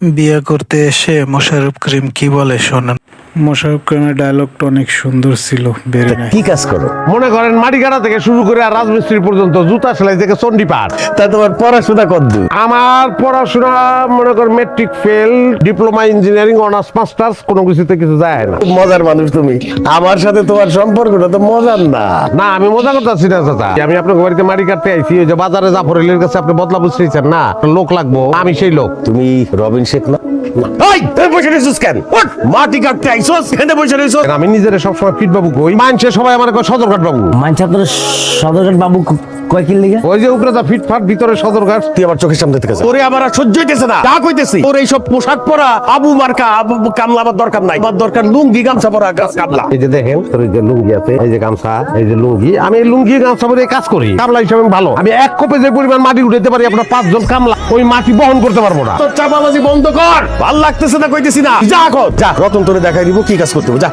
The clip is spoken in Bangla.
বিয়ে করতে এসে মোশাররফ করিম কি বলে শোনেন। মোশাররফ করিমের ডায়লগটা অনেক সুন্দর ছিল, বেড়ে নেয়। কি কাজ করো? মনে করেন মাটি কাটা থেকে শুরু করে আর রাজমিস্ত্রি পর্যন্ত, জুতা সেলাই থেকে চণ্ডীপাঠ। তা তোমার পড়াশোনা কদ্দূর? আমার পড়াশোনা মনে করেন matric fail, diploma engineering, honours masters, কোনো কিছুতে কিছু যায় না। খুব মজার মানুষ তুমি। আমার সাথে তোমার সম্পর্কটা তো মজার না। না, আমি মজা করতেছি না চাচা। আমি আপনার বাড়িতে মাটি কাটতে আইছি, ওই যে বাজারে জাফরেলের কাছে আপনি বদলা বুঝতেছেন না, লোক লাগবো, আমি সেই লোক। তুমি রবিন শেখ না? এই, তুই বসে রইছিস কেন? ওঠ, মাটি কাটতে আইছস, এখানে বসে রইছস। আমি নিজের সবসময় ফিট বাবু কই, মানুষে সবাই আমার কয় সদরঘাট বাবু। মানছে আপনার সদরঘাট বাবু কয় কিল লিগা? ওই যে উপরে যা ফিটফাট, ভিতরে সদরঘাট। তুই আমার চোখের সামনে থেকে যা। তোরে আমার আর সহ্য হইতেছে না। যা কইতেছি, তোর এইসব পোশাক পরা আবু মার্কা কামলা আমার দরকার নাই। আমার দরকার লুঙ্গি গামছা পরা কামলা। এই যে দেখেন, তোর এই যে লুঙ্গি আছে, এই যে গামছা, এই যে লুঙ্গি, আমি এই লুঙ্গি গামছা পরে কাজ করি, কামলা হিসাবে আমি ভালো। আমি এক কোপে যে পরিমাণ মাটি উঠাইতে পারি, আপনার 5 জন কামলা ওই মাটি বহন করতে পারবো না। তোর চাপাবাজি বন্ধ কর। ভাল লাগতেছে না কইতেছি না। যা এখন, যা। রতন তোরে দেখাই দিব কি কাজ করতে হবে, যা।